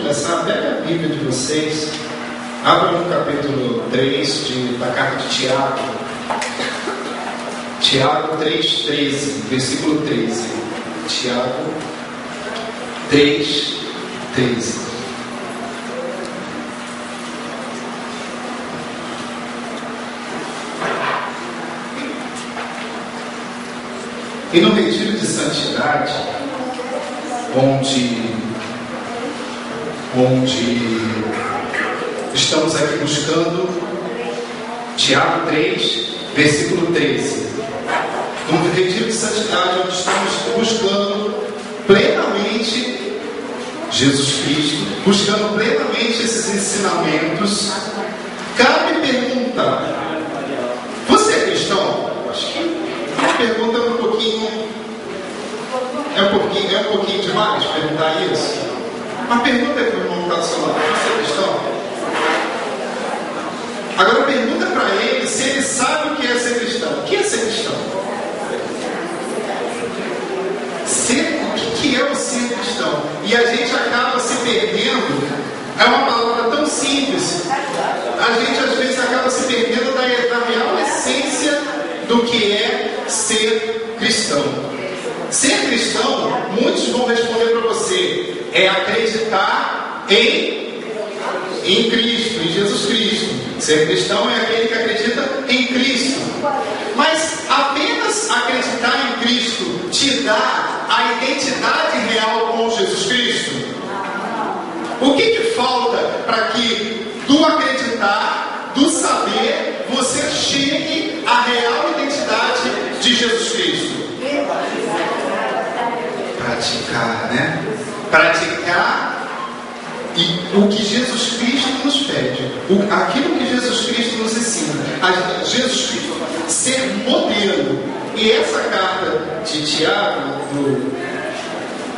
começar, pega a Bíblia de vocês, abra no capítulo 3 da carta de Tiago. Tiago 3,13, versículo 13. Tiago 3,13. E no retiro de santidade, onde estamos aqui buscando, Tiago 3, versículo 13. No retiro de santidade, onde estamos buscando plenamente Jesus Cristo, buscando plenamente esses ensinamentos, cabe perguntar: você é cristão? Acho que a pergunta é um pouquinho demais perguntar isso. Uma pergunta que o irmão está do seu lado: você é cristão? Agora pergunta para ele se ele sabe o que é ser cristão. O que é ser cristão? O que é o ser cristão? E a gente acaba se perdendo. É uma palavra tão simples. A gente às vezes acaba se perdendo da real essência do que é ser cristão. Ser cristão, muitos vão responder para você, é acreditar em Cristo, em Jesus Cristo. Ser cristão é aquele que acredita em Cristo. Mas apenas acreditar em Cristo te dá a identidade real com Jesus Cristo? O que falta para que do acreditar, do saber, você chegue à real identidade de Jesus Cristo? Praticar, né? Praticar e o que Jesus Cristo nos pede, aquilo que Jesus Cristo nos ensina, Jesus Cristo ser modelo. E essa carta de Tiago, no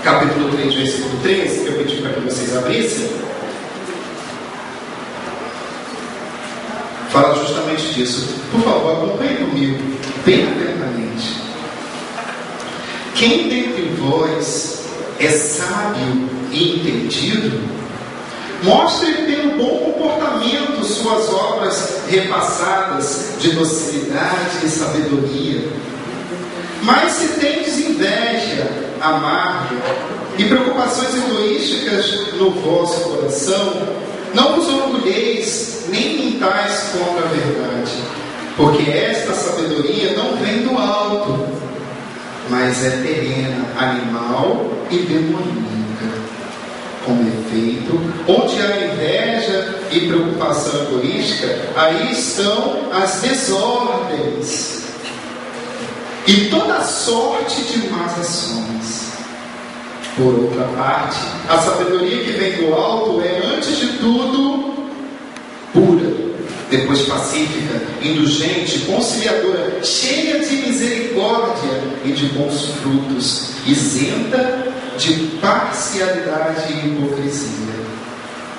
capítulo 3, versículo 13, que eu pedi para que vocês abrissem, fala justamente disso. Por favor, acompanhe comigo bem atentamente. Quem dentre vós é sábio e entendido, mostre pelo bom comportamento suas obras repassadas de docilidade e sabedoria. Mas se tendes inveja, amarga e preocupações egoísticas no vosso coração, não vos orgulheis nem mintais contra a verdade, porque esta sabedoria não vem do alto, mas é terrena, animal e demoníaca. Com efeito, onde há inveja e preocupação egoística, aí estão as desordens e toda sorte de más ações. Por outra parte, a sabedoria que vem do alto é, antes de tudo, pura, depois pacífica, indulgente, conciliadora, cheia de misericórdia e de bons frutos, isenta de parcialidade e hipocrisia.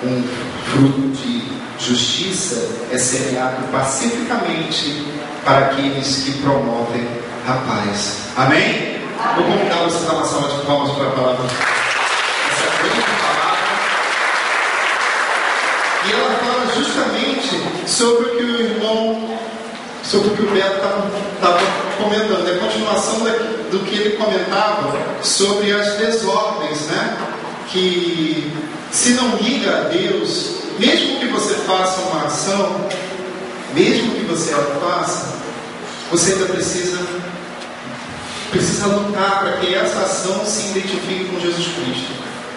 Um fruto de justiça é semeado pacificamente para aqueles que promovem a paz. Amém? Vou convidar você a dar uma salva de palmas para a palavra. Essa grande palavra. E ela fala justamente sobre o que o irmão, sobre o que o Beto estava comentando. É a continuação do que ele comentava sobre as desordens, né? Que se não liga a Deus, mesmo que você faça uma ação, mesmo que você a faça, você ainda precisa lutar para que essa ação se identifique com Jesus Cristo,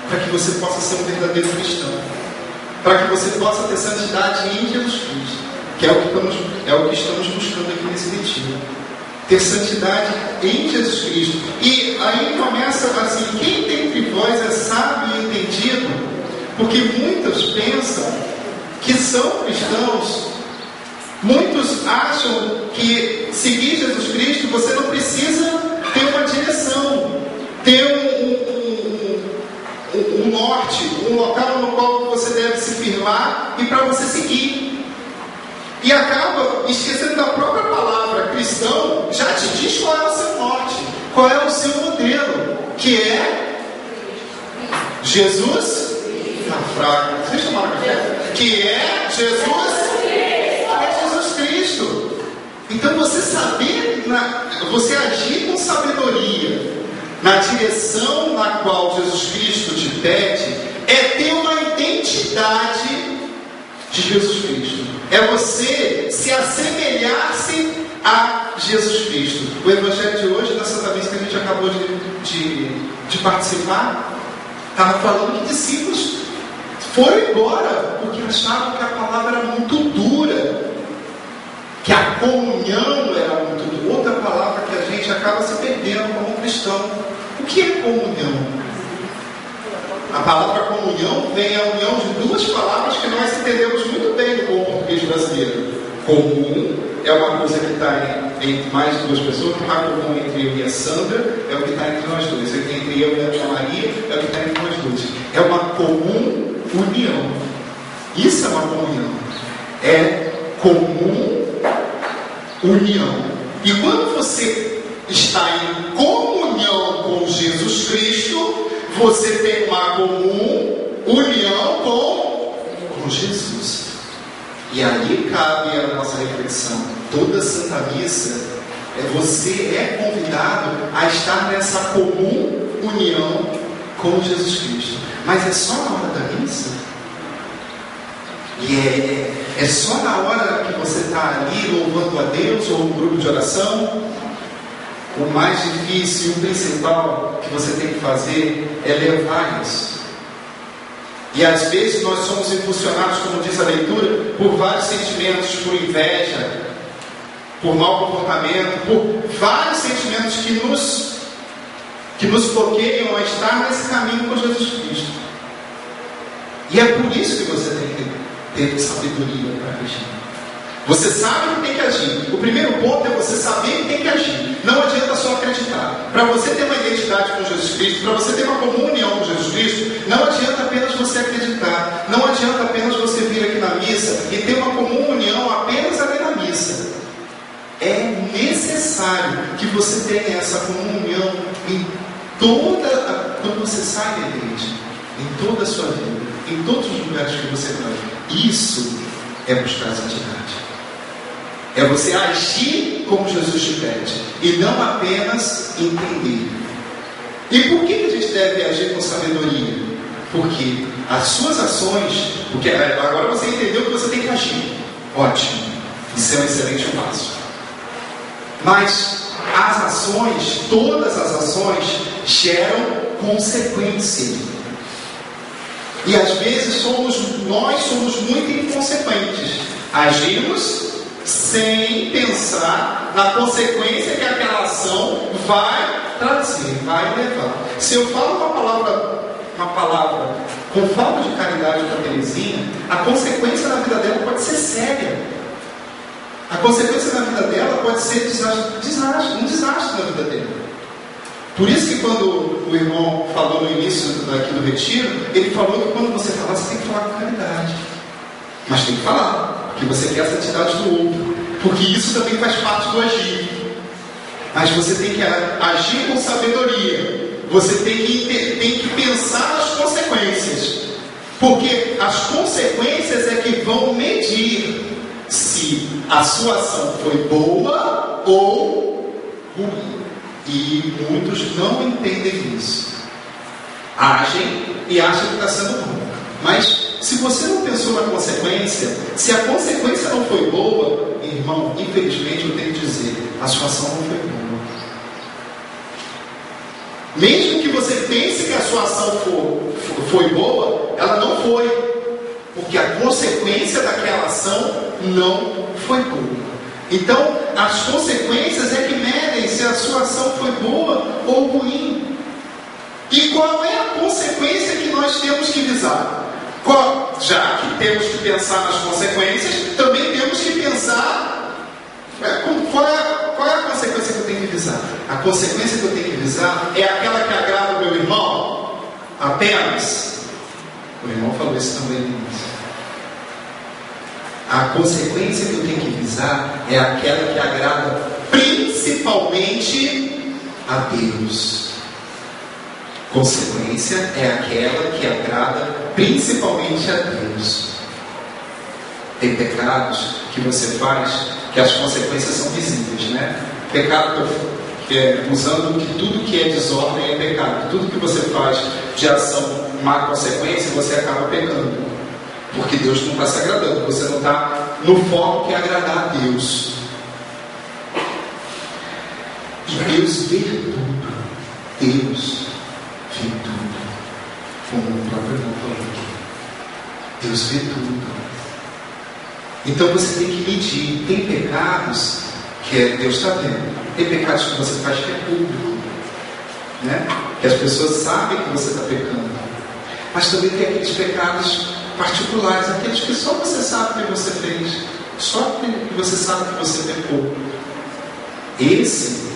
para que você possa ser um verdadeiro cristão, para que você possa ter santidade em Jesus Cristo, que é o que estamos buscando aqui nesse retiro. Ter santidade em Jesus Cristo. E aí começa assim: quem dentre vós é sábio e entendido? Porque muitos pensam que são cristãos. Muitos acham que seguir Jesus Cristo, você não precisa ter uma direção, ter um norte, um local no qual você deve se firmar e para você seguir. E acaba esquecendo da própria palavra cristão, já te diz qual é o seu norte, qual é o seu modelo, que é Jesus está fraco. Vocês tomaram café? Que é Jesus Cristo. Então você saber, você agir com sabedoria na direção na qual Jesus Cristo te pede, é ter uma identidade de Jesus Cristo. É você se assemelhar-se a Jesus Cristo. O Evangelho de hoje, da Santa Missa que a gente acabou de participar, estava falando que discípulos foram embora porque achavam que a palavra era muito dura, que a comunhão era muito dura. Outra palavra que a gente acaba se perdendo como cristão. O que é comunhão? A palavra comunhão vem a união de duas palavras que nós entendemos muito bem no bom português brasileiro. Comum é uma coisa que está entre mais duas pessoas. O que está comum entre eu e a Sandra é o que está entre nós dois. Entre eu e a Tia Maria é o que está entre nós dois. É uma comum união. Isso é uma comunhão. É comum união. E quando você está em comunhão com Jesus Cristo, você tem uma comum união com Jesus. E aí cabe a nossa reflexão. Toda Santa Missa, você é convidado a estar nessa comum união com Jesus Cristo. Mas é só na hora da missa? E é só na hora que você está ali louvando a Deus, ou um grupo de oração? O mais difícil e o principal que você tem que fazer é levar isso. E às vezes nós somos impulsionados, como diz a leitura, por vários sentimentos, por inveja, por mau comportamento, por vários sentimentos que nos bloqueiam a estar nesse caminho com Jesus Cristo. E é por isso que você tem que ter sabedoria para agir. Você sabe que tem que agir. O primeiro ponto é você saber que tem que agir. Não adianta só acreditar. Para você ter uma identidade com Jesus Cristo, para você ter uma comunhão com Jesus Cristo, não adianta apenas você acreditar. Não adianta apenas você vir aqui na missa e ter uma comunhão apenas ali na missa. É necessário que você tenha essa comunhão quando você sai da igreja, em toda a sua vida, em todos os lugares que você vai. Isso é buscar a santidade. É você agir como Jesus te pede e não apenas entender. E por que a gente deve agir com sabedoria? Porque as suas ações, porque agora você entendeu que você tem que agir. Ótimo, isso é um excelente passo. Mas as ações, todas as ações geram consequência. E às vezes nós somos muito inconsequentes. Agimos sem pensar na consequência que aquela ação vai trazer, vai levar. Se eu falo uma palavra com falta de caridade para a Terezinha, a consequência na vida dela pode ser séria. A consequência na vida dela pode ser um desastre na vida dela. Por isso que quando o irmão falou no início aqui do retiro, ele falou que quando você falar, você tem que falar com caridade. Mas tem que falar, porque você quer a santidade do outro. Porque isso também faz parte do agir. Mas você tem que agir com sabedoria. Você tem que pensar nas consequências. Porque as consequências é que vão medir se a sua ação foi boa ou ruim. E muitos não entendem isso. Agem e acham que está sendo bom. Mas se você não pensou na consequência, se a consequência não foi boa, irmão, infelizmente eu tenho que dizer, a sua ação não foi boa. Mesmo que você pense que a sua ação foi boa, ela não foi. Porque a consequência daquela ação não foi boa. Então, as consequências é que medem se a sua ação foi boa ou ruim. E qual é a consequência que nós temos que visar? Já que temos que pensar nas consequências, também temos que pensar qual é a consequência que eu tenho que visar. A consequência que eu tenho que visar é aquela que agrada o meu irmão apenas. O irmão falou isso também no início. A consequência que eu tenho que visar é aquela que agrada principalmente a Deus. Consequência é aquela que agrada principalmente a Deus. Tem pecados que você faz que as consequências são visíveis, né? Pecado usando que tudo que é desordem é pecado. Tudo que você faz de ação má consequência, você acaba pecando. Porque Deus não está se agradando. Você não está no foco que é agradar a Deus. E Deus vê tudo. Deus vê tudo. Como o próprio irmão falou aqui. Deus vê tudo. Então você tem que medir. Tem pecados que Deus está vendo. Tem pecados que você faz que é público, né? Que as pessoas sabem que você está pecando. Mas também tem aqueles pecados particulares, aqueles que só você sabe que você fez, só que você sabe que você pecou. Esse,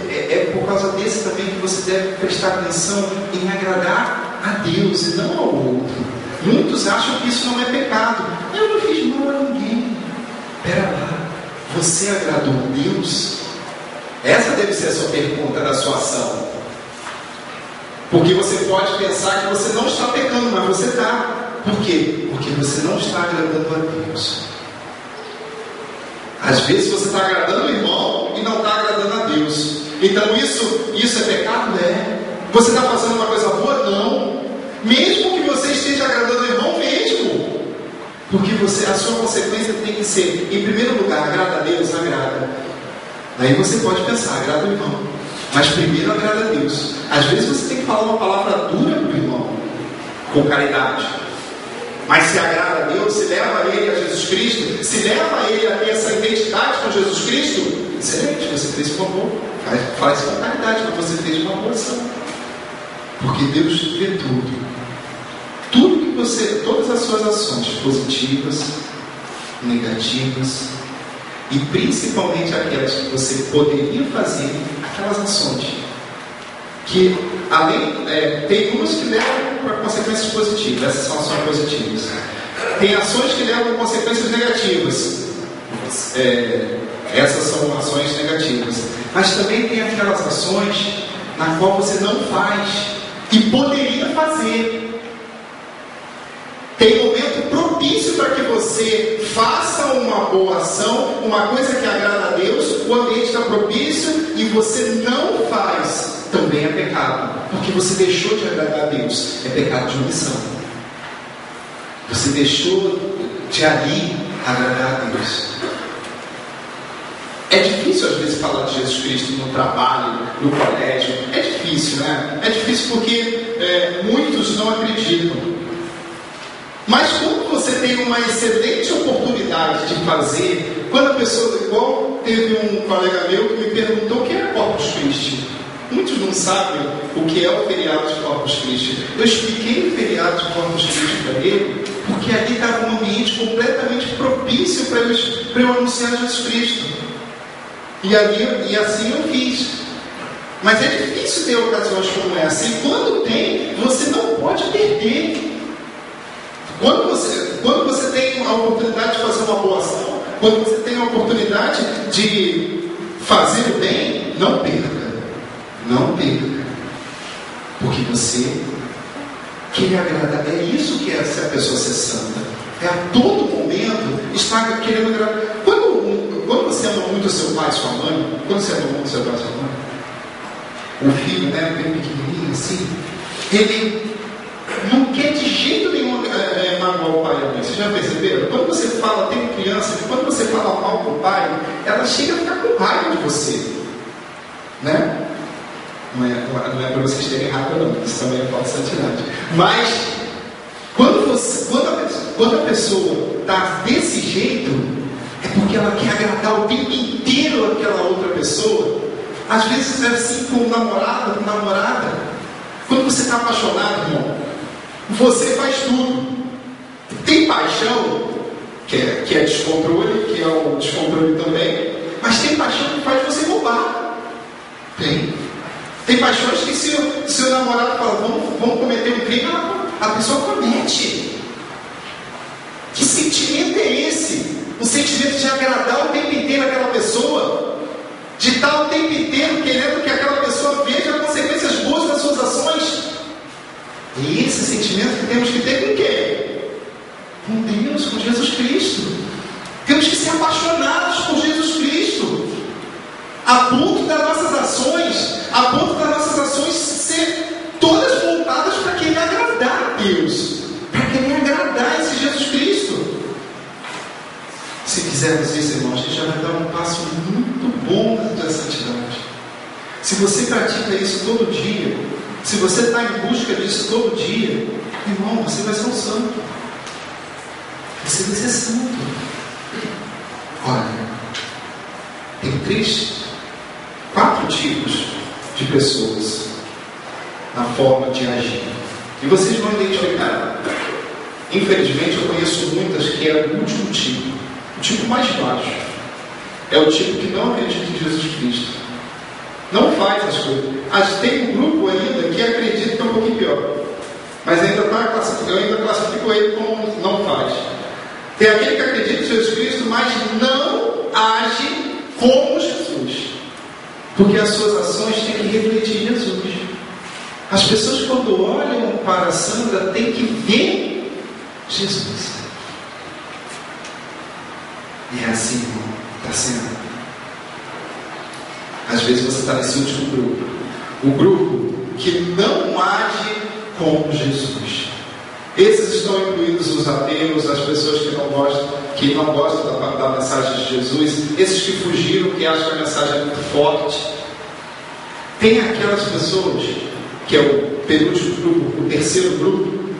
é por causa desse também que você deve prestar atenção em agradar a Deus e não ao outro. Muitos acham que isso não é pecado. Eu não fiz mal a ninguém. Pera lá, você agradou a Deus? Essa deve ser a sua pergunta da sua ação. Porque você pode pensar que você não está pecando, mas você está. Por quê? Porque você não está agradando a Deus. Às vezes você está agradando o irmão e não está agradando a Deus. Então isso é pecado? É. Você está fazendo uma coisa boa? Não. Mesmo que você esteja agradando o irmão, mesmo. Porque a sua consequência tem que ser, em primeiro lugar, agrada a Deus, agrada. Aí você pode pensar, agrada o irmão. Mas primeiro agrada a Deus. Às vezes você tem que falar uma palavra dura para o irmão, com caridade. Mas se agrada a Deus, se leva ele a Jesus Cristo, se leva ele a ter essa identidade com Jesus Cristo, excelente, você fez uma boa. Faz com caridade, mas você fez uma boa ação. Porque Deus vê tudo. Tudo que você, todas as suas ações, positivas, negativas, e principalmente aquelas que você poderia fazer, aquelas ações que, além, tem umas que levam para consequências positivas. Essas são ações positivas. Tem ações que levam a consequências negativas. Essas são ações negativas. Mas também tem aquelas ações na qual você não faz e poderia fazer. Tem momento propício para que você faça uma boa ação, uma coisa que agrada a Deus, o ambiente está propício e você não faz, também é pecado, porque você deixou de agradar a Deus, é pecado de omissão. Você deixou de ali agradar a Deus. É difícil às vezes falar de Jesus Cristo no trabalho, no colégio, é difícil, né? É difícil porque muitos não acreditam. Mas quando você tem uma excelente oportunidade de fazer, quando a pessoa, igual teve um colega meu que me perguntou o que é Corpus Christi. Muitos não sabem o que é o feriado de Corpus Christi. Eu expliquei o feriado de Corpus Christi para ele, porque ali estava um ambiente completamente propício para eu anunciar Jesus Cristo. E assim eu fiz. Mas é difícil ter ocasiões como essa. E quando tem, você não pode perder. Quando você tem a oportunidade de fazer uma boa ação, quando você tem a oportunidade de fazer o bem, não perca. Não perca. Porque você quer agradar. É isso que é ser a pessoa ser santa. É a todo momento estar querendo agradar. Quando você ama muito o seu pai e sua mãe, quando você ama muito o seu pai e sua mãe, o filho, né, bem pequenininho assim, ele não quer de jeito nenhum magoar o pai e a mãe. Vocês já perceberam? Quando você fala, tem criança, que quando você fala mal com o pai, ela chega a ficar com raiva de você. Né? Não é para vocês terem raiva, não. Isso também é falta de santidade. Mas, quando a pessoa está desse jeito, é porque ela quer agradar o tempo inteiro aquela outra pessoa. Às vezes é assim com o namorado, com namorada. Quando você está apaixonado, irmão, você faz tudo. Tem paixão, que é descontrole, que é o descontrole também, mas tem paixão que faz você roubar. Tem paixões que se o seu namorado fala, vamos cometer um crime, a pessoa comete. Que sentimento é esse? O sentimento de agradar o tempo inteiro aquela pessoa, de estar o tempo inteiro querendo que aquela pessoa veja consequências boas das suas ações. temos que ter com quem? Com Deus, com Jesus Cristo. Temos que ser apaixonados por Jesus Cristo, a ponto das nossas ações ser todas voltadas para querer agradar a Deus, para querer agradar esse Jesus Cristo. Se fizermos isso, irmãos, a gente já vai dar um passo muito bom na santidade. Se você pratica isso todo dia, se você está em busca disso todo dia, irmão, você vai ser um santo. Você vai ser santo. Olha, tem 4 tipos de pessoas na forma de agir. E vocês vão identificar. Infelizmente, eu conheço muitas que é o último tipo. O tipo mais baixo. É o tipo que não acredita em Jesus Cristo. Não faz as coisas. Tem um grupo ainda que acredita que é um pouquinho pior. Mas eu ainda classifico ele como não faz. Tem aquele que acredita em Jesus Cristo, mas não age como Jesus. Porque as suas ações têm que refletir Jesus. As pessoas, quando olham para a Sandra, têm que ver Jesus. E é assim, irmão, está sendo. Às vezes você está nesse último grupo. O grupo que não age como Jesus. Esses estão incluídos os ateus, as pessoas que não gostam da mensagem de Jesus, esses que fugiram, que acham que a mensagem é muito forte. Tem aquelas pessoas, que é o penúltimo grupo, o terceiro grupo,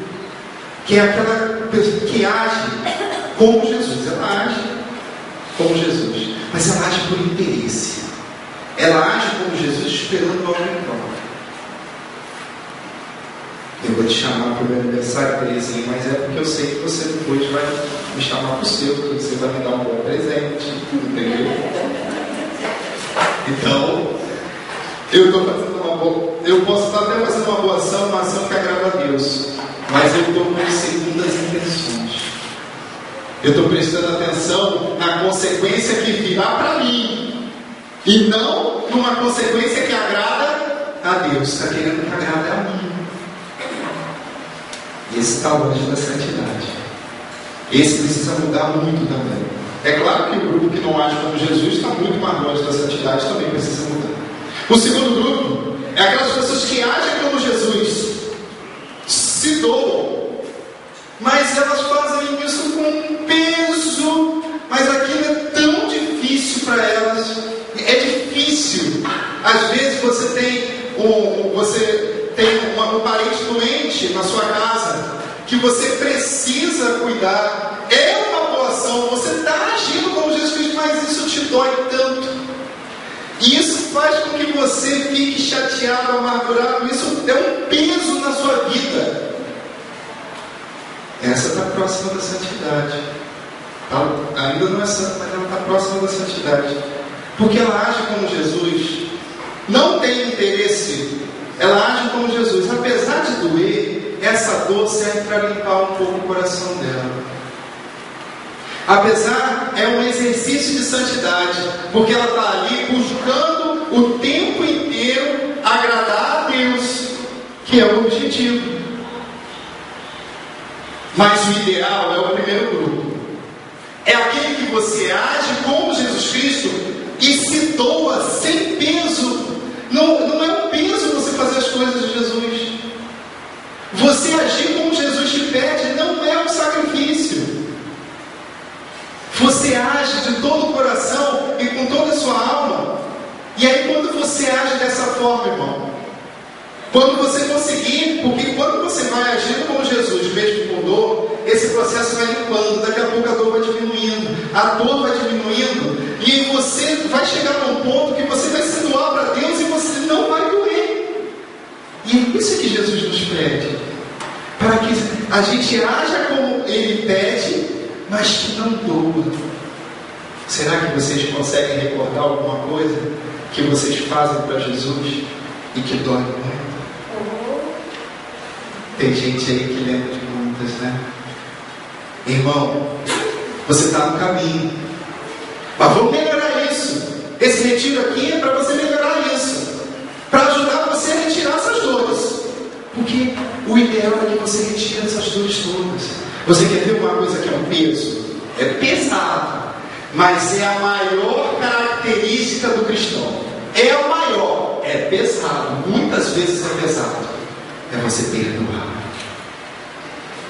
que é aquela pessoa que age como Jesus. Ela age como Jesus, mas ela age por interesse. Ela age como Jesus esperando algo em troca. Eu vou te chamar para o meu aniversário, Terezinha, mas é porque eu sei que você depois vai me chamar para o seu, porque você vai me dar um bom presente, entendeu? Então, eu posso estar até fazendo uma boa ação, uma ação que agrada a Deus, mas eu estou com segundas intenções. Eu estou prestando atenção na consequência que virá para mim, e não numa consequência que agrada a Deus. Está querendo que agrade a mim. Esse está longe da santidade. Esse precisa mudar muito também. É claro que o grupo que não age como Jesus está muito mais longe da santidade, também precisa mudar. O segundo grupo é aquelas pessoas que agem como Jesus, se doam, mas elas fazem isso com peso, mas aquilo é tão difícil para elas. É difícil. Às vezes você tem um parente doente na sua casa, que você precisa cuidar. É uma boa ação, você está agindo como Jesus Cristo, mas isso te dói tanto. E isso faz com que você fique chateado, amargurado. Isso é um peso na sua vida. Essa está próxima da santidade. Ela ainda não é santa, mas ela está próxima da santidade. Porque ela age como Jesus. Não tem interesse. Ela age como Jesus. Apesar de doer, essa dor serve para limpar um pouco o coração dela. Apesar, é um exercício de santidade, porque ela está ali buscando o tempo inteiro agradar a Deus, que é o objetivo. Mas o ideal é o primeiro grupo. É aquele que você age como Jesus Cristo e se doa sem peso. Não é um peso você fazer as coisas de Jesus. Você agir como Jesus te pede não é um sacrifício. Você age de todo o coração e com toda a sua alma. E aí quando você age dessa forma, irmão, quando você conseguir, porque quando você vai agindo como Jesus, mesmo com dor, esse processo vai limpando, daqui a pouco a dor vai diminuindo, a dor vai diminuindo, e você vai chegar num ponto que você vai se doar para Deus e você não vai doer. E é isso que Jesus nos pede, para que a gente haja como Ele pede, mas que não doa. Será que vocês conseguem recordar alguma coisa que vocês fazem para Jesus e que dói muito? Tem gente aí que lembra de muitas, né? Irmão, você está no caminho, mas vamos melhorar isso. Esse retiro aqui é para você melhorar isso, para ajudar você a retirar essas dores, porque o ideal é que você retire essas dores todas. Você quer ver uma coisa que é um peso? É pesado, mas é a maior característica do cristão. É o maior, é pesado, muitas vezes é pesado. É você perdoar.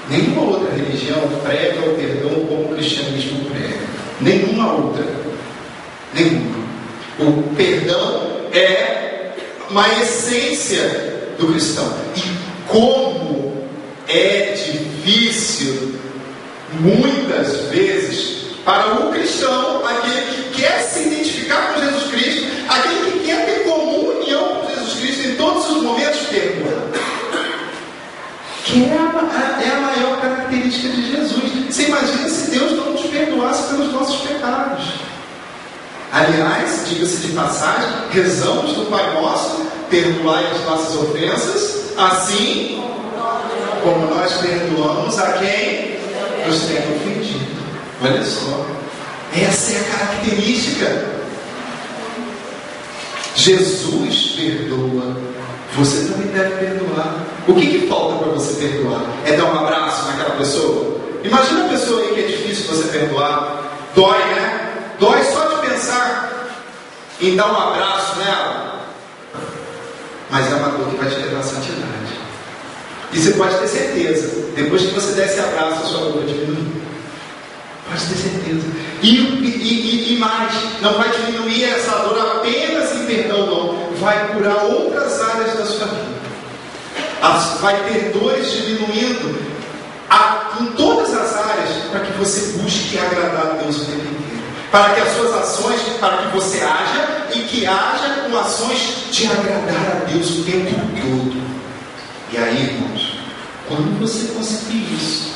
Nenhuma outra religião prega o perdão como o cristianismo prega. Nenhuma outra. Nenhuma. O perdão é uma essência do cristão. E como é difícil, muitas vezes, para o cristão, aquele que quer se identificar com Jesus Cristo, aquele que quer ter comunhão com Jesus Cristo em todos os momentos, perdoar. Que é a maior característica de Jesus. Você imagina se Deus não nos perdoasse pelos nossos pecados. Aliás, diga-se de passagem, rezamos no Pai Nosso, perdoai as nossas ofensas, assim como nós perdoamos a quem nos tem ofendido. Olha só, essa é a característica. Jesus perdoa, você também deve perdoar. O que falta para você perdoar? É dar um abraço naquela pessoa? Imagina a pessoa aí que é difícil você perdoar. Dói, né? Dói só de pensar em dar um abraço nela. Mas é uma dor que vai te levar à santidade. E você pode ter certeza, depois que você der esse abraço, a sua dor vai diminuir. Pode ter certeza. E mais, não vai diminuir essa dor apenas em perdão, não. Vai curar outras áreas da sua vida. Vai ter dores diminuindo em todas as áreas, para que você busque agradar a Deus o tempo inteiro. Para que as suas ações, para que você haja e que haja com ações de agradar a Deus o tempo todo. E aí, irmãos, quando você conseguir isso,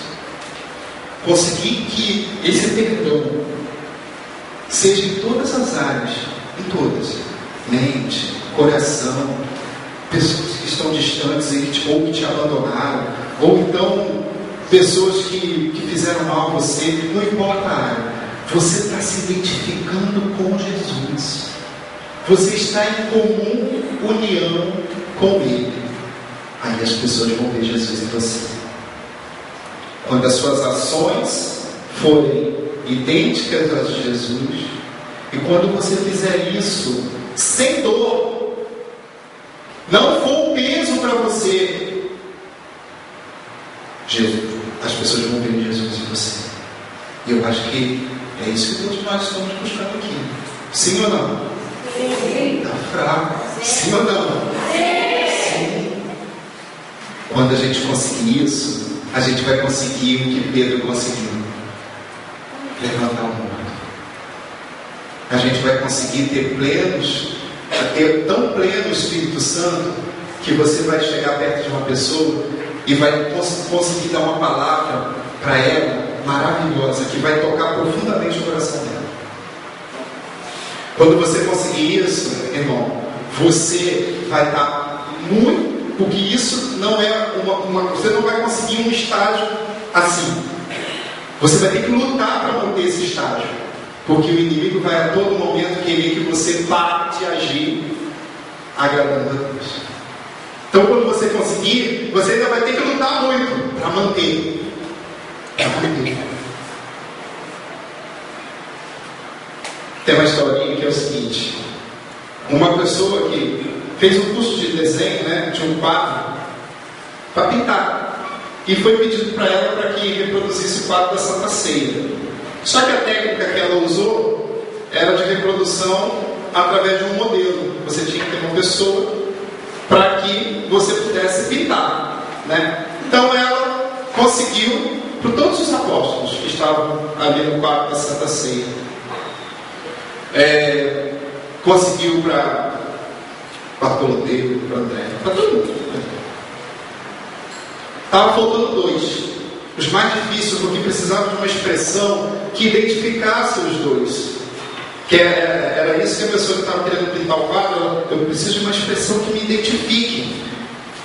conseguir que esse perdão seja em todas as áreas, em todas, mente, coração, pessoas que estão distantes ou que te abandonaram, ou então pessoas que fizeram mal a você, não importa a área, você está se identificando com Jesus, você está em comum união com Ele. Aí as pessoas vão ver Jesus em você. Quando as suas ações forem idênticas às de Jesus, e quando você fizer isso sem dor, não for um peso para você, Jesus, as pessoas vão ver Jesus em você. E eu acho que é isso que todos nós estamos buscando aqui. Sim ou não? Sim. Está fraco? Sim ou não? Sim. Quando a gente conseguir isso, a gente vai conseguir o que Pedro conseguiu: levantar o morto. A gente vai conseguir ter tão pleno o Espírito Santo, que você vai chegar perto de uma pessoa e vai conseguir dar uma palavra para ela maravilhosa, que vai tocar profundamente o coração dela. Quando você conseguir isso, irmão, você vai estar muito. Porque isso não é você não vai conseguir um estágio assim. Você vai ter que lutar para manter esse estágio. Porque o inimigo vai a todo momento querer que você pare de agir agradando a Deus. Então, quando você conseguir, você ainda vai ter que lutar muito para manter. Tem uma historinha que é o seguinte: uma pessoa que fez um curso de desenho, né, de um quadro para pintar, e foi pedido para ela para que reproduzisse o quadro da Santa Ceia. Só que a técnica que ela usou era de reprodução através de um modelo. Você tinha que ter uma pessoa para que você pudesse pintar, né? Então ela conseguiu para todos os apóstolos que estavam ali no quadro da Santa Ceia. Conseguiu para Bartolomeu, para André, para todo mundo. Estava faltando dois, os mais difíceis, porque precisavam de uma expressão que identificasse os dois. Que era isso que a pessoa que estava querendo pintar o quadro, eu preciso de uma expressão que me identifique.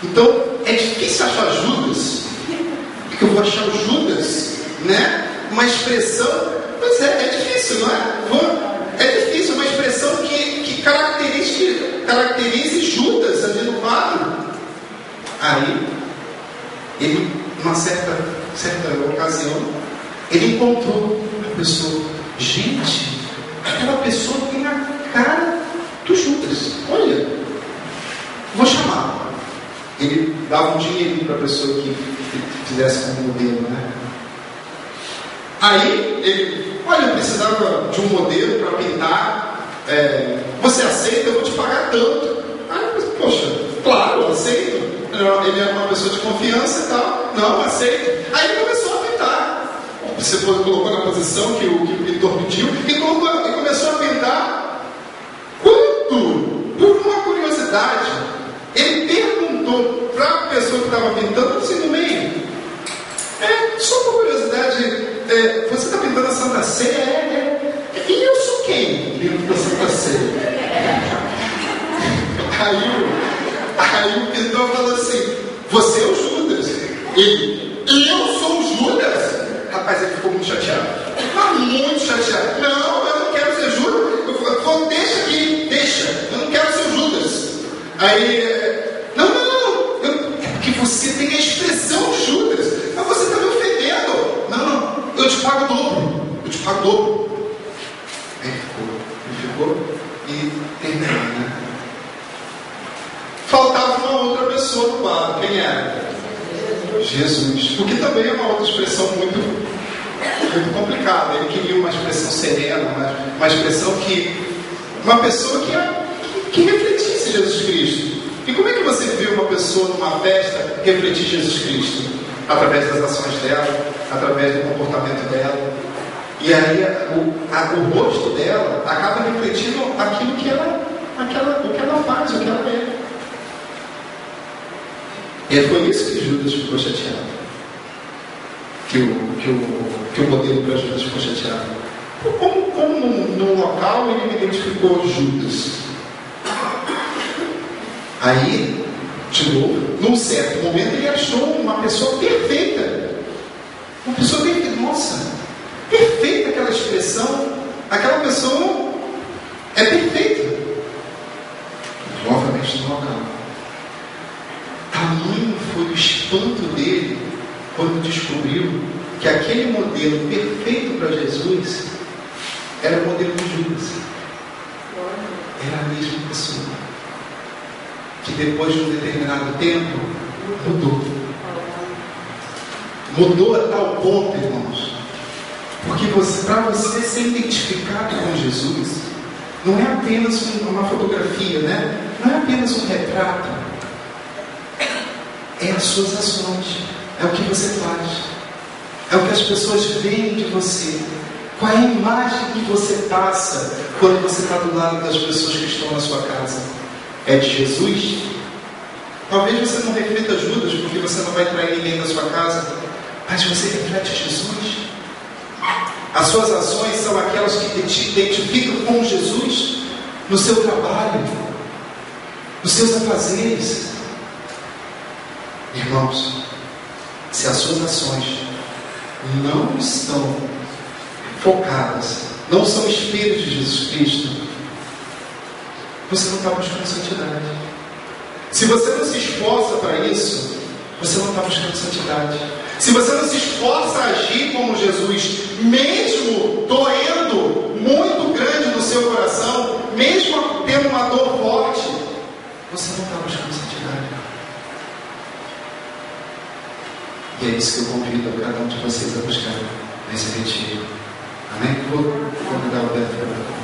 Então é difícil achar Judas, porque eu vou achar o Judas, né? Uma expressão, pois é difícil, não é? É difícil, uma expressão que caracterize Judas ali no quadro. Aí ele, numa certa ocasião, ele encontrou a pessoa. Gente, aquela pessoa tem a cara do Judas. Olha, vou chamar. Ele dava um dinheirinho para a pessoa que fizesse como modelo, né? Aí ele, olha, eu precisava de um modelo para pintar. Você aceita? Eu vou te pagar tanto. Aí eu pensei, poxa, claro, eu aceito. Ele era uma pessoa de confiança e tal. Não, aceito. Aí ele começou a pintar. Você colocou na posição que o pintor pediu e começou a pintar. Quando, por uma curiosidade, ele perguntou para a pessoa que estava pintando, assim, no meio, só por curiosidade, você está pintando a Santa Ceia? E eu sou quem? Dentro da Santa Ceia. Aí o pintor falou assim, você é o Judas. Ele, eu sou o Judas? Rapaz, ele ficou muito chateado. Muito chateado. Não, eu não quero ser Judas. Deixa aqui, deixa. Eu não quero ser o Judas. Aí, não. Porque você tem a expressão Judas. Mas você está me ofendendo. Não, eu te pago o dobro. Aí ele ficou e terminou, né? Faltava uma outra pessoa no bar. Quem era? Jesus. O que também é uma outra expressão muito complicada. Ele queria uma expressão serena, uma expressão uma pessoa que refletisse Jesus Cristo. E como é que você vê uma pessoa numa festa refletir Jesus Cristo? Através das ações dela, através do comportamento dela. E aí o rosto dela acaba refletindo aquilo que ela faz, o que ela é. E foi isso que Judas ficou chateado. Que o modelo para Judas ficou chateado. Como no local ele identificou Judas. Aí, de novo, num certo momento ele achou uma pessoa perfeita. Uma pessoa perfeita. Nossa, perfeita aquela expressão. Aquela pessoa é perfeita. Novamente no local. Tamanho foi o espanto dele quando descobriu que aquele modelo perfeito para Jesus era o modelo de Judas. Era a mesma pessoa. Que depois de um determinado tempo mudou. Mudou a tal ponto, irmãos. Porque para você ser identificado com Jesus, não é apenas uma fotografia, né? Não é apenas um retrato. É as suas ações, é o que você faz, é o que as pessoas veem de você. Qual é a imagem que você passa quando você está do lado das pessoas que estão na sua casa? É de Jesus? Talvez você não reflita Judas, porque você não vai trair ninguém da sua casa, mas você reflete Jesus. As suas ações são aquelas que te identificam com Jesus no seu trabalho, nos seus afazeres. Irmãos, se as suas ações não estão focadas, não são espelhos de Jesus Cristo, você não está buscando santidade. Se você não se esforça para isso, você não está buscando santidade. Se você não se esforça a agir como Jesus, mesmo doendo muito grande no seu coração, mesmo tendo uma dor forte, você não está buscando santidade. E é isso que eu convido a cada um de vocês a buscar nesse retiro. Amém? Vou convidar o Beto para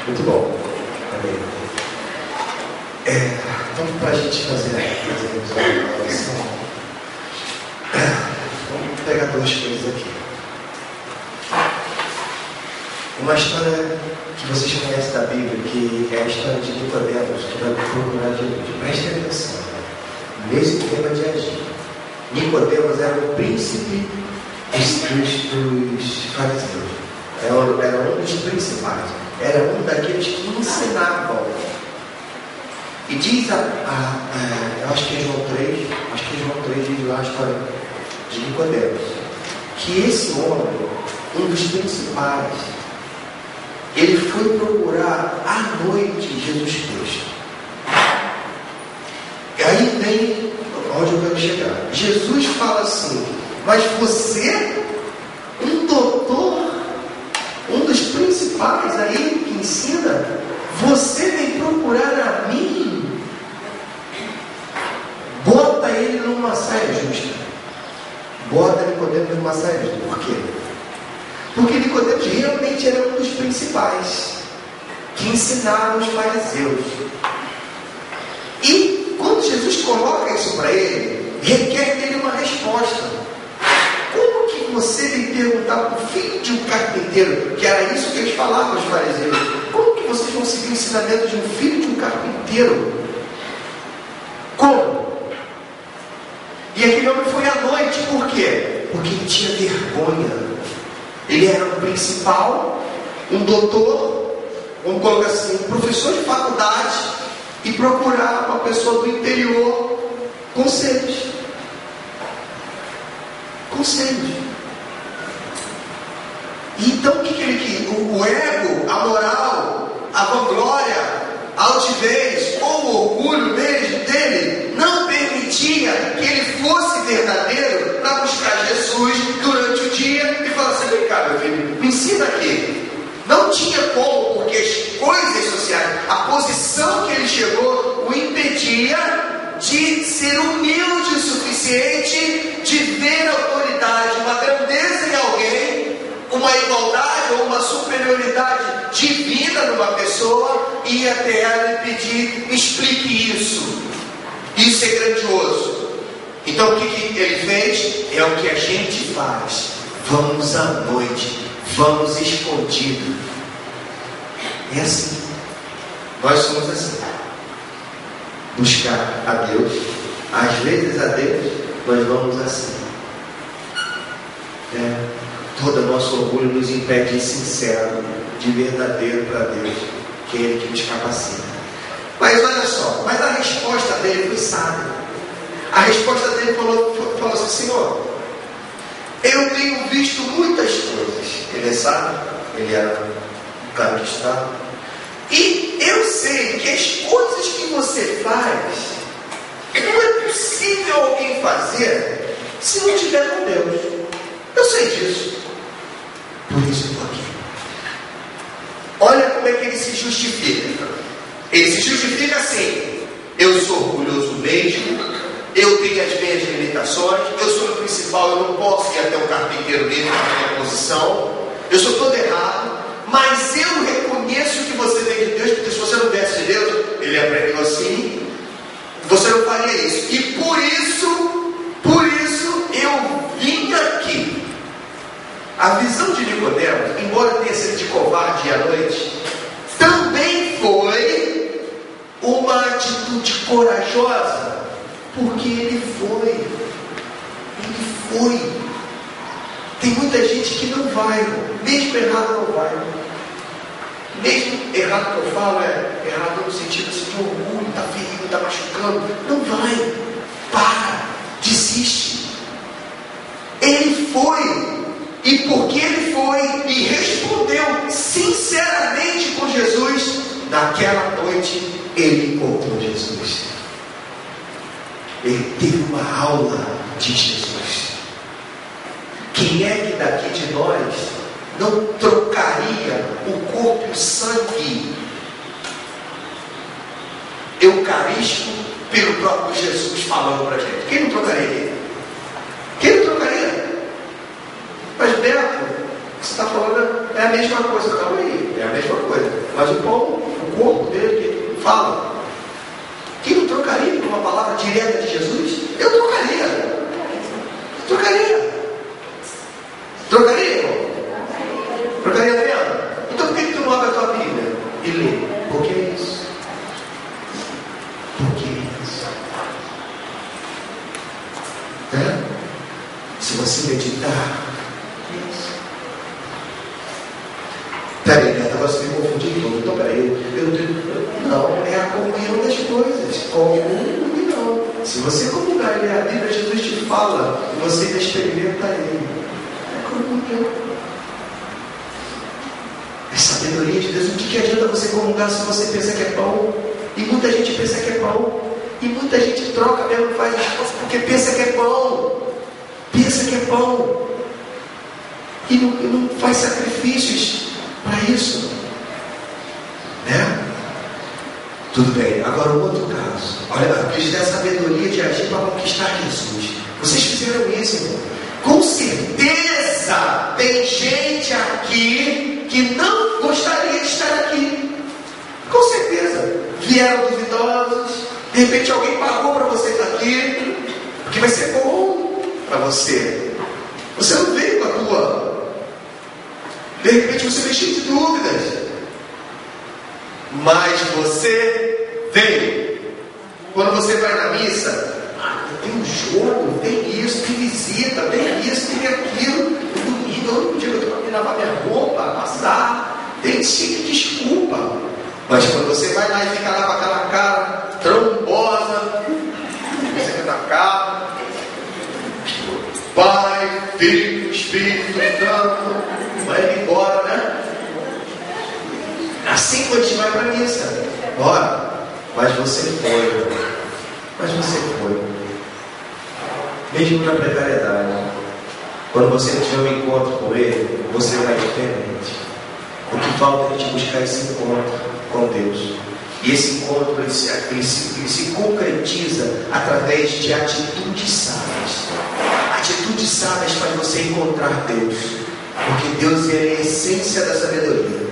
muito bom. Então, para a gente fazer a oração, vamos pegar duas coisas aqui. Uma história que vocês conhecem da Bíblia, que é a história de Nicodemos, que vai procurar Jesus. Prestem atenção, mesmo tema de agir. Nicodemos era o príncipe dos fariseus. Era um dos principais. Era um daqueles que ensinavam. E diz eu acho que é João 3, diz lá a história de Nicodemos, que esse homem, um dos principais, ele foi procurar à noite Jesus Cristo. E aí vem onde eu quero chegar. Jesus fala assim: mas você, um doutor, um dos principais aí que ensina, você vem procurar a mim? Bota ele numa saia justa. Bota Nicodemos numa saia justa. Por quê? Porque Nicodemos realmente era um dos principais que ensinaram os fariseus. E quando Jesus coloca isso para ele, requer dele uma resposta. Como que você vem perguntar para o filho de um carpinteiro, que era isso que eles falavam aos fariseus, como que vocês vão seguir o ensinamento de um filho de um carpinteiro? Como? E aquele homem foi à noite, por quê? Porque ele tinha vergonha. Ele era um principal, um doutor, vamos colocar assim, um professor de faculdade, e procurar uma pessoa do interior conselhos. E então o que ele quis? O ego, a moral, a vanglória, a altivez ou o orgulho mesmo dele não permitia que ele fosse verdadeiro para buscar Jesus durante o dia e falar assim: vem cá, meu filho, me ensina aqui. Não tinha como, porque as coisas sociais, a posição que ele chegou, o impedia de ser humilde o suficiente de ver a autoridade, uma grandeza em alguém, uma igualdade ou uma superioridade divina numa pessoa, e ir até ela e pedir: me explique isso. Isso é grandioso. Então o que ele fez? É o que a gente faz. Vamos à noite, vamos escondido. É assim. Nós somos assim. Buscar a Deus, às vezes a Deus, nós vamos assim. Todo nosso orgulho nos impede de sincero, de verdadeiro para Deus, que é Ele que nos capacita. Mas olha só, mas a resposta dele foi sábia. A resposta dele falou assim: Senhor, eu tenho visto muitas coisas. Ele é sábio, ele era um cara que estava. E eu sei que as coisas que você faz, não é possível alguém fazer se não tiver com Deus. Eu sei disso. Por isso eu estou aqui. Olha como é que ele se justifica. Ele se justifica assim: eu sou orgulhoso mesmo, eu tenho as minhas limitações, eu sou o principal, eu não posso ir até o carpinteiro dele na minha posição, eu sou todo errado, mas eu reconheço que você vem de Deus, porque se você não viesse de Deus, ele aprendeu assim, você não faria isso. E por isso eu vim aqui. A visão de Nicodemos, embora tenha sido de covarde à noite, também foi uma atitude corajosa, porque ele foi. Tem muita gente que não vai, mesmo errado não vai. Mesmo errado que eu falo é errado no sentido assim, de orgulho, está ferido, está machucando. Não vai, para, desiste. Ele foi. E porque ele foi e respondeu sinceramente com Jesus, naquela noite ele encontrou Jesus. Ele teve uma aula de Jesus. Quem é que daqui de nós não trocaria o corpo e o sangue eucarístico pelo próprio Jesus falando para a gente? Quem não trocaria? Quem não trocaria? Mas Beto, o que você está falando é a mesma coisa. Calma aí, é a mesma coisa. Mas o pão, o corpo dele que fala. Quem não trocaria por uma palavra direta de Jesus? Eu trocaria. Trocaria, irmão? Trocaria mesmo? Então por que tu não abre a tua Bíblia e lê? Por que isso? Se você meditar. Peraí, agora você me confundiu todo. Então peraí, não, é a comunhão das coisas. você já experimenta Ele. É sabedoria de Deus. O que adianta você comungar se você pensa que é pão? E muita gente pensa que é pão. E muita gente troca mesmo, faz as coisas porque pensa que é pão. Pensa que é pão. E não faz sacrifícios para isso. Né? Tudo bem. Agora o outro caso. Olha, eu quis dar sabedoria de agir para conquistar Jesus. Vocês fizeram isso, irmão. Com certeza tem gente aqui que não gostaria de estar aqui. Com certeza. Vieram duvidosos. De repente alguém pagou para você estar aqui, porque vai ser bom para você. Você não veio com a tua. De repente você veio cheio de dúvidas. Mas você veio. Quando você vai na missa, tem um jogo, tem isso, tem visita, tem isso, tem aquilo. No domingo, eu não digo que eu tenho que lavar minha roupa, passar. Tem sim, desculpa. Mas quando você vai lá e fica lá com aquela cara trombosa, você fica na cara, Pai, Filho, Espírito Santo, vai embora, né? Assim que a gente vai para a missa, bora. Mas você foi. Mas você foi. Mesmo na precariedade, quando você tiver um encontro com Ele, você vai diferente. O que falta é a gente buscar esse encontro com Deus. E esse encontro ele se concretiza através de atitudes sábias. Atitudes sábias faz você encontrar Deus, porque Deus é a essência da sabedoria.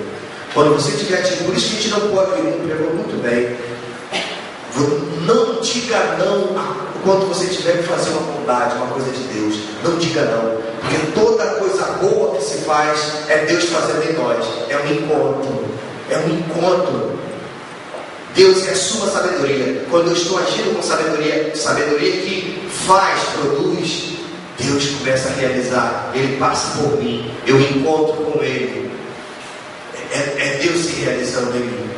Quando você tiver atitude, por isso que a gente não pode, ele pregou muito bem. Não diga não quando você tiver que fazer uma bondade, uma coisa de Deus. Não diga não, porque toda coisa boa que se faz é Deus fazendo em nós. É um encontro. É um encontro. Deus é a sua sabedoria. Quando eu estou agindo com sabedoria que faz, produz, Deus começa a realizar. Ele passa por mim. Eu encontro com Ele. É Deus se realizando em mim.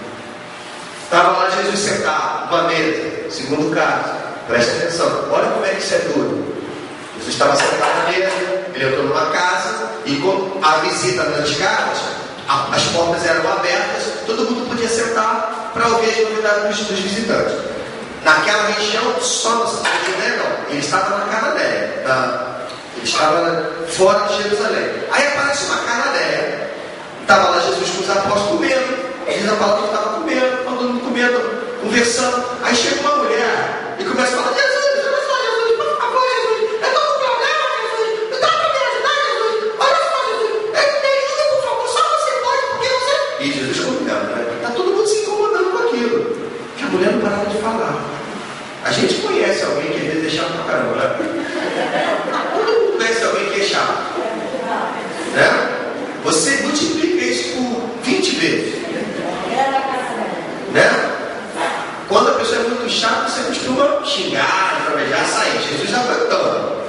Estava lá Jesus sentado, numa mesa. Segundo caso, presta atenção. Olha como é que isso é duro. Jesus estava sentado na mesa. Ele entrou numa casa. E quando a visita nas casas, as portas eram abertas. Todo mundo podia sentar para ouvir as novidades dos visitantes. Naquela região, só no Santo José, não. Ele estava na Cananéia. Ele estava fora de Jerusalém. Aí aparece uma Cananéia. Estava lá Jesus com os apóstolos comendo. Diz a palavra que estava comendo, todo mundo comendo, conversando. Aí chega uma mulher e começa a falar: Jesus, olha só, Jesus, por favor, Jesus, eu estou com problema, Jesus, não dá para me ajudar, Jesus, olha só, Jesus, me ajuda, por favor, só você pode, porque você. E Jesus comunicando, né? Está todo mundo se incomodando com aquilo, que a mulher não parava de falar. A gente conhece alguém que às vezes é chato pra caramba, né? Todo mundo conhece alguém que é chato, né? Você multiplica isso por 20 vezes. Né? Quando a pessoa é muito chata, você costuma xingar, trabalhar, sair. Jesus já vai dando.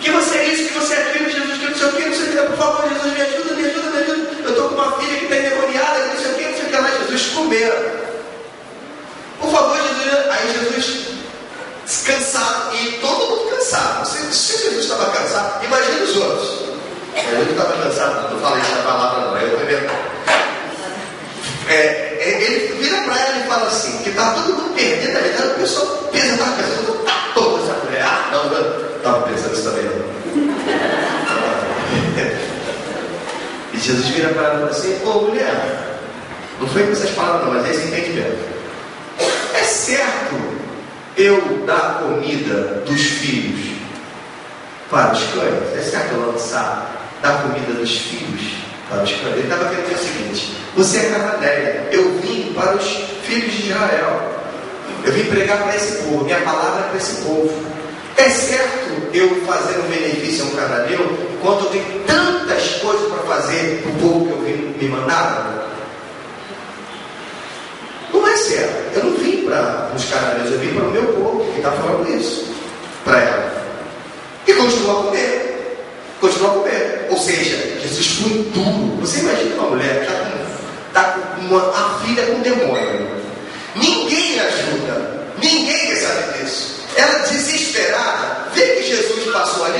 Que você é isso, que você é aquilo, Jesus, que não sei o que, não sei o que, por favor, Jesus, me ajuda, me ajuda, me ajuda. Eu estou com uma filha que está endemoniada, não sei o que, não sei o que lá. Jesus comendo. Por favor, Jesus. Aí Jesus cansado, e todo mundo cansado. Se Jesus estava cansado, imagina os outros. Jesus estava cansado, não falei essa palavra, não, eu estou inventando. Ele vira para ela e fala assim, que está todo mundo perdendo a verdade, a pessoa pensa, estava pensando, está toda essa mulher. Ah, não, estava pensando isso também não. E Jesus vira para ela e fala assim: ô mulher, não foi com essas palavras não, mas é esse entendimento. É certo eu dar comida dos filhos para os cães? É certo eu lançar, dar comida dos filhos para os cães? Ele estava querendo dizer o seguinte: você é Cananéia, eu vim para os filhos de Israel, eu vim pregar para esse povo, minha palavra é para esse povo. É certo eu fazer um benefício a um cananeu quando eu tenho tantas coisas para fazer para o povo que eu vim me mandar? Não é certo. Eu não vim para os cananeus, eu vim para o meu povo que está falando isso para ela. E continua a comer. Continua a comer. Ou seja, Jesus foi duro. Você imagina uma mulher que está com uma filha com demônio. Ninguém ajuda. Ninguém quer saber disso. Ela desesperada, vê que Jesus passou ali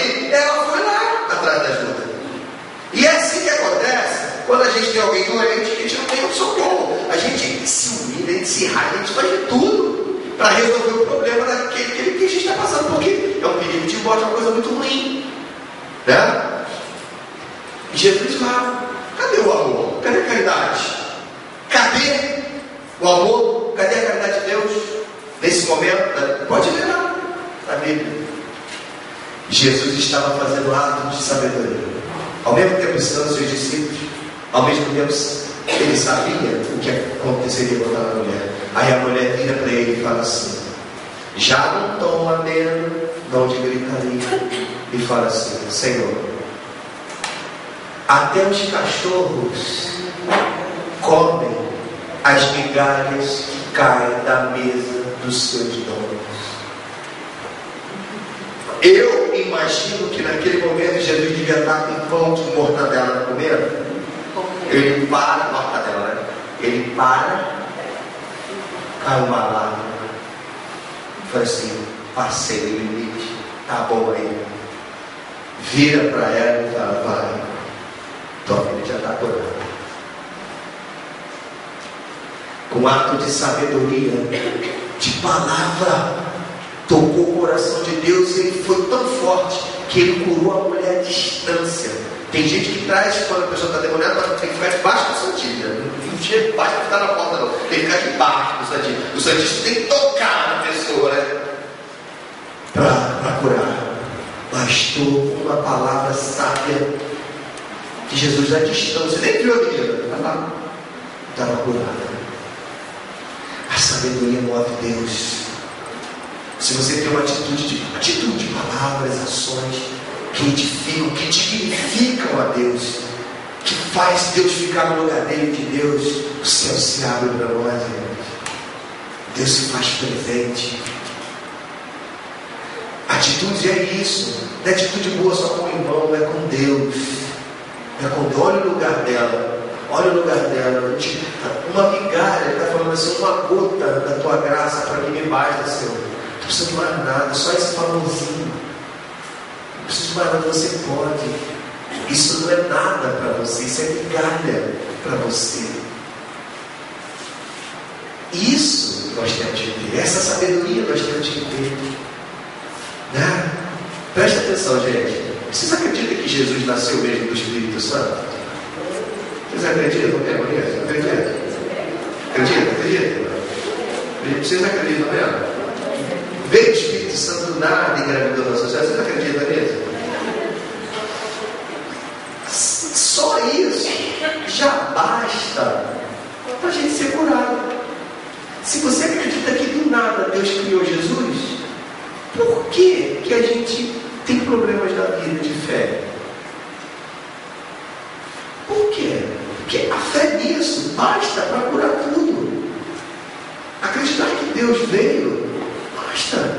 quando a gente tem alguém doente, a gente não tem um socorro. A gente se humilha, a gente se raiva, a gente faz de tudo para resolver o problema daquele que a gente está passando, porque é um perigo de morte, é uma coisa muito ruim, né? E Jesus lá, cadê o amor? Cadê a caridade? Cadê o amor? Cadê a caridade de Deus? Nesse momento, pode ler lá na Bíblia. Jesus estava fazendo atos de sabedoria. Ao mesmo tempo ensinando seus discípulos, ao mesmo tempo ele sabia o que aconteceria com aquela mulher. Aí a mulher vira para ele e fala assim: já não estão lamendo, não de gritaria, e fala assim: Senhor, até os cachorros comem as migalhas que caem da mesa dos seus donos. Eu imagino que naquele momento Jesus devia estar com pão de mortadela comendo. Ele para, mortadela, né? Ele para, cai uma lágrima, fala assim: passei o limite, tá bom aí. Vira para ela e fala: vai, toma, ele já está curado. Com ato de sabedoria, de palavra, tocou o coração de Deus e ele foi tão forte que ele curou a mulher à distância. Tem gente que traz, quando a pessoa está demoniada, tem que ficar debaixo do Santíssimo. Não chega debaixo de estar na porta, não. Tem que ficar debaixo do Santíssimo. O Santíssimo tem que tocar na pessoa, né? Para curar. Bastou uma palavra sábia que Jesus à distância, nem viu a menina, estava curada. A sabedoria move Deus. Se você tem uma atitude, palavras, ações que edificam, que dignificam a Deus, que faz Deus ficar no lugar dele, de Deus, o céu se abre para nós, irmãos. Deus se faz presente. Atitude é isso. Não é atitude boa só com o irmão, é com Deus. É com Deus. Olha o lugar dela. Olha o lugar dela. Uma migalha, ele está falando assim: uma gota da tua graça para mim me basta, Senhor. Não precisa de mais nada, só esse favorzinho. Não precisa de mais nada, você pode. Isso não é nada para você, isso é migalha para você. Isso nós temos que ter, essa sabedoria nós temos que ter. Né? Presta atenção, gente. Vocês acreditam que Jesus nasceu mesmo do Espírito Santo? Vocês acreditam mesmo nisso? Acreditam? Vocês acreditam mesmo? Veio o Espírito Santo do nada e engravidou na sociedade. Vocês acreditam nisso? Só isso já basta para a gente ser curado. Se você acredita que do nada Deus criou Jesus, por que a gente tem problemas na vida de fé? Por quê? Porque a fé nisso basta para curar tudo. Acreditar que Deus veio basta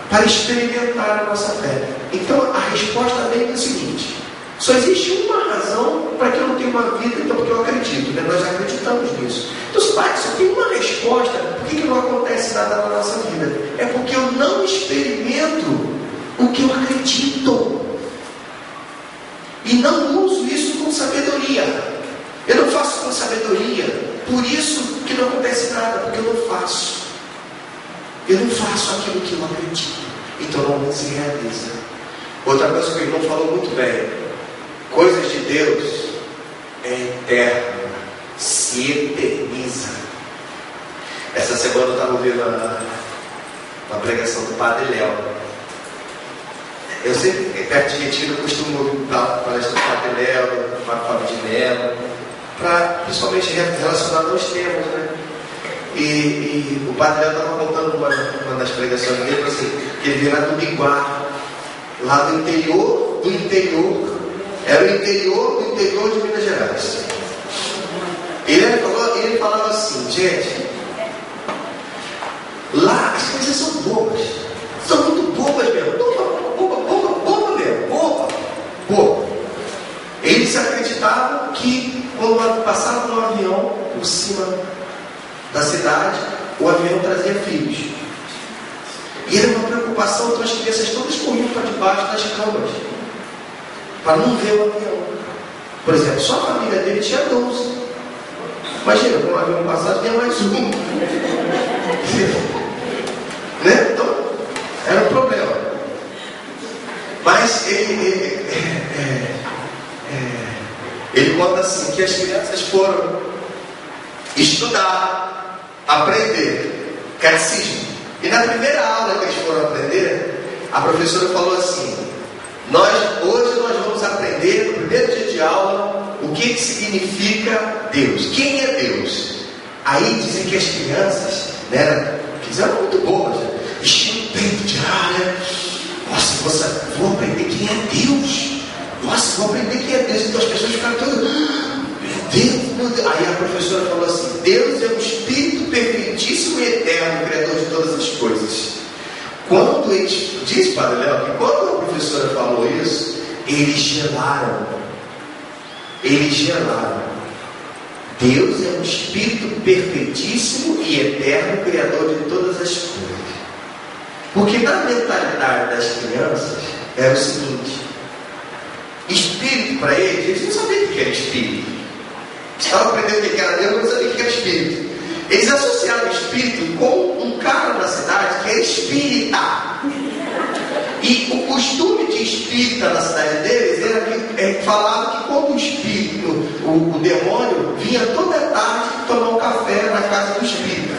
para experimentar a nossa fé. Então a resposta vem o seguinte: só existe uma razão para que eu não tenha uma vida, então porque eu acredito, né? Nós acreditamos nisso. Então só tem uma resposta por que não acontece nada na nossa vida. É porque eu não experimento o que eu acredito. E não uso isso com sabedoria. Eu não faço com sabedoria. Por isso que não acontece nada, porque eu não faço. Eu não faço aquilo que eu acredito. Então não se realiza. Outra coisa que o irmão falou muito bem: coisas de Deus é eterna, se eterniza. Essa semana eu estava ouvindo a pregação do Padre Léo. Eu sempre, perto de Retiro, costumo ouvir a palestra do Padre Léo, do Fábio de Mello, principalmente relacionado aos temas, né? E o Padre Léo estava contando uma das pregações dele, assim, que ele veio lá do Biguá, lá do interior, era o interior do interior de Minas Gerais. Ele falava assim: gente, lá as coisas são bobas, são muito bobas mesmo, boba mesmo, boba. Eles acreditavam que quando passavam no avião por cima da cidade, o avião trazia filhos. E era uma preocupação, então as crianças todas corriam para debaixo das camas para não ver o avião. Por exemplo, só a família dele tinha 12. Imagina, com o avião passado tinha mais um. Né? Então, era um problema. Mas ele conta assim, que as crianças foram estudar, aprender catecismo. E na primeira aula que eles foram aprender, a professora falou assim: hoje nós vamos aprender, no primeiro dia de aula, o que significa Deus. Quem é Deus? Aí dizem que as crianças, né, fizeram muito boas, né? Enchiam o peito de né? Nossa, vou aprender quem é Deus. Nossa, vou aprender quem é Deus. Então as pessoas ficaram todas, meu Deus. Aí a professora falou assim: Deus é um Espírito perfeitíssimo e eterno, Criador de todas as coisas. Quando eles, diz Padre Léo, que quando a professora falou isso, eles gelaram. Deus é um Espírito perfeitíssimo e eterno, Criador de todas as coisas. Porque na mentalidade das crianças era o seguinte: Espírito para eles não sabiam o que era Espírito. Estavam aprendendo o que era Deus, mas não sabiam o que era Espírito. Eles associavam Espírito com um cara na cidade que era espírita. E o costume de espírita na cidade deles era que falava que quando o espírito, o demônio, vinha toda tarde tomar um café na casa do espírita.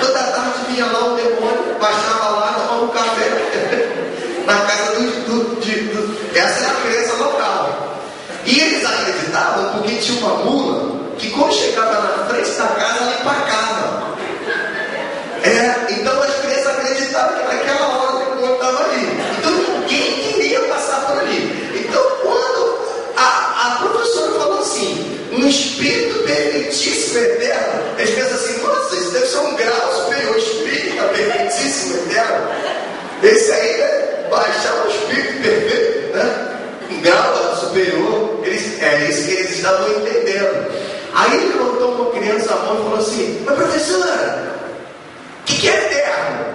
Toda tarde vinha lá o demônio, baixava lá, tomava um café na casa essa era a crença local. E eles acreditavam porque tinha uma mula que quando chegava na frente da casa, ela empacava. Então as crianças acreditavam que naquela hora o demônio estava ali. Então ninguém queria passar por ali. Então quando a professora falou assim, um Espírito perfeitíssimo eterno, eles pensam assim: nossa, isso deve ser um grau superior, Espírito perfeitíssimo eterno. Esse aí, né? Baixar o Espírito perfeito, né? Um grau superior. É isso que eles estavam entendendo. Aí ele levantou uma criança a mão e falou assim: mas professora, o que é eterno?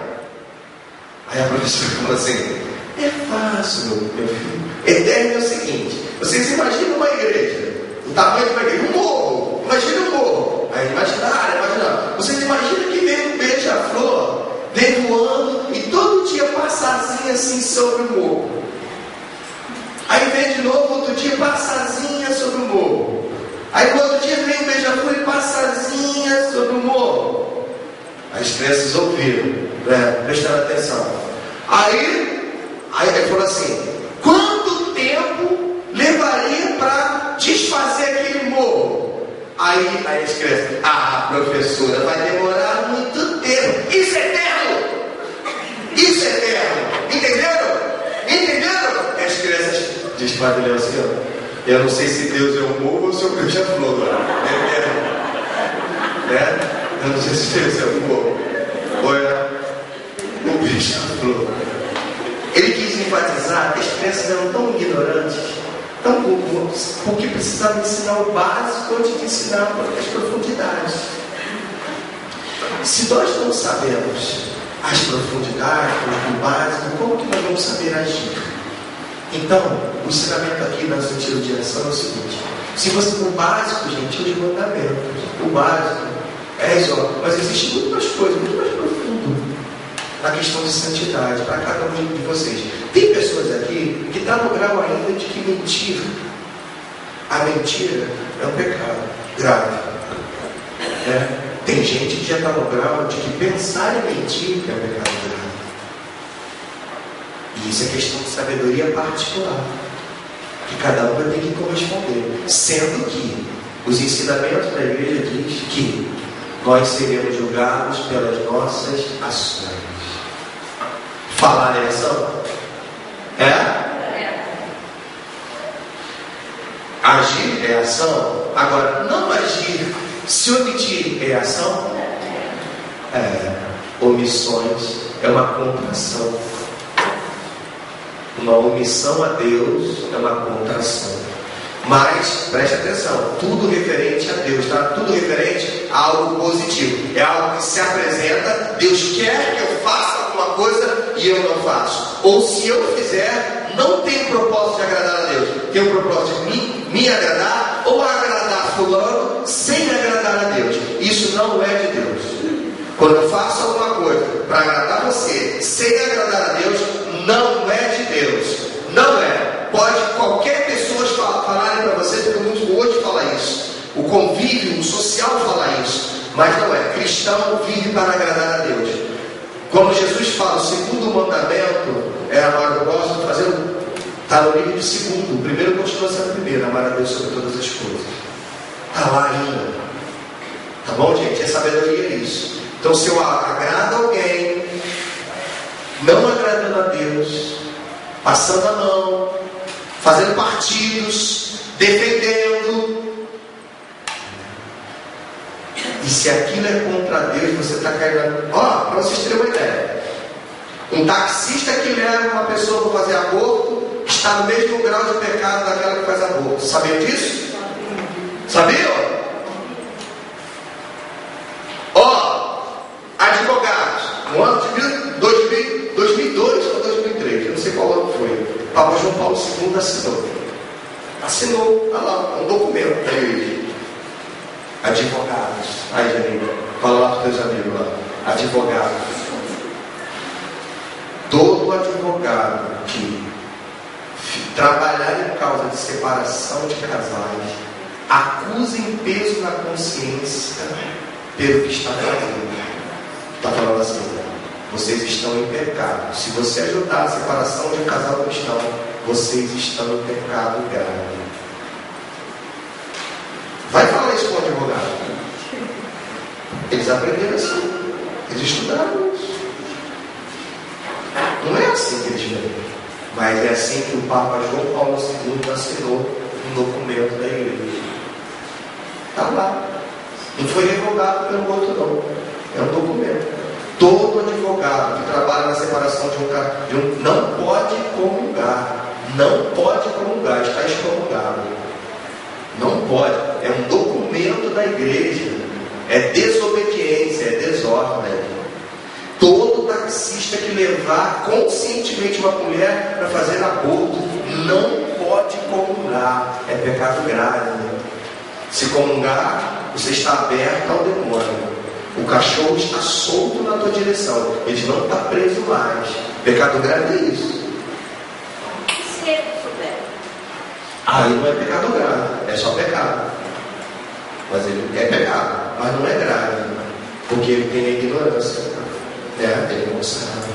Aí a professora falou assim: é fácil, meu filho. Eterno é o seguinte: vocês imaginam uma igreja, o tamanho de uma igreja, um morro. Imagina um morro. Aí imaginaram. Vocês imaginam que veio um beija-flor, veio voando e todo dia passazinha assim sobre o morro. Aí vem de novo, outro dia passazinha sobre o morro. Aí no outro dia vem um beija-flor e passazinha sobre o morro. As crianças ouviram, né? Prestaram atenção. Aí ele falou assim: quanto tempo levaria para desfazer aquele morro? Aí as crianças: professora, vai demorar muito tempo. Isso é eterno! Isso é eterno! Entenderam? As crianças, diz Padre Léo assim: eu não sei se Deus é um morro ou se é um beija-flor. Né? Eu não sei se Deus é um morro ou é um beija-flor. Ele quis enfatizar que as crianças eram tão ignorantes, tão burras, porque precisavam ensinar o básico antes de ensinar as profundidades. Se nós não sabemos as profundidades, o básico, como que nós vamos saber agir? Então, o ensinamento aqui na sentido de direção é o seguinte: se você, o básico, gente, é os mandamentos. O básico é isso, mas existe muito mais coisa, muito mais profundo na questão de santidade para cada um de vocês. Tem pessoas aqui que estão no grau ainda de que a mentira é um pecado grave. Tem gente que já está no grau de que pensar em mentir é um pecado grave. E isso é questão de sabedoria particular, que cada um vai ter que corresponder. Sendo que os ensinamentos da igreja diz que nós seremos julgados pelas nossas ações. Falar é ação? Agir é ação. Agora, não agir, se omitir é ação? Omissões é uma contração. Uma omissão a Deus é uma contração. Mas, preste atenção, tudo referente a Deus, tá? Tudo referente a algo positivo. É algo que se apresenta, Deus quer que eu faça alguma coisa e eu não faço. Ou se eu fizer, não tem propósito de agradar a Deus. tem o propósito de me agradar ou agradar fulano sem agradar a Deus. Isso não é de Deus. Quando eu faço alguma coisa para agradar você sem agradar a Deus, não é de Deus. Não é. Pode qualquer pessoa falarem para você, porque o mundo hoje fala isso. O convívio, o social fala isso. Mas não é. Cristão vive para agradar a Deus. Quando Jesus fala, o segundo mandamento é amar o próximo, fazendo. Está no livro de segundo. O primeiro continua sendo o primeiro, amar a Deus sobre todas as coisas. Está lá ainda. Tá bom, gente? É sabedoria isso. Então, se eu agrado alguém, não agradando a Deus, passando a mão, fazendo partidos, defendendo, e se aquilo é contra Deus, você está caindo. Para vocês terem uma ideia, um taxista que leva uma pessoa para fazer aborto está no mesmo grau de pecado daquela que faz aborto. Sabia disso? Sabia? Advogados, no ano de 2002 ou 2003, eu não sei qual ano foi, o Papa João Paulo II assinou, olha lá, um documento da igreja. Advogados, aí Janine, fala lá para os teus amigos lá, advogados. Todo advogado que trabalhar em causa de separação de casais, acusa em peso na consciência pelo que está fazendo. Está falando assim, vocês estão em pecado. Se você ajudar a separação de um casal cristão, vocês estão em pecado grave. Vai falar isso com o advogado. Eles aprenderam assim. Eles estudaram isso. Não é assim que eles veem. Mas é assim que o Papa João Paulo II assinou um documento da igreja. Está lá. Não foi revogado pelo outro não. É um documento. Todo advogado que trabalha na separação de um não pode comungar. Não pode comungar, está excomungado. Não pode. É um documento da igreja. É desobediência, é desordem. Todo taxista que levar conscientemente uma mulher para fazer aborto não pode comungar. É pecado grave. Se comungar, você está aberto ao demônio. O cachorro está solto na tua direção. Ele não está preso mais. Pecado grave é isso. Se ele souber. Aí não é pecado grave, é só pecado. Mas ele é pecado, mas não é grave. Porque ele tem a ignorância. Ele não sabe.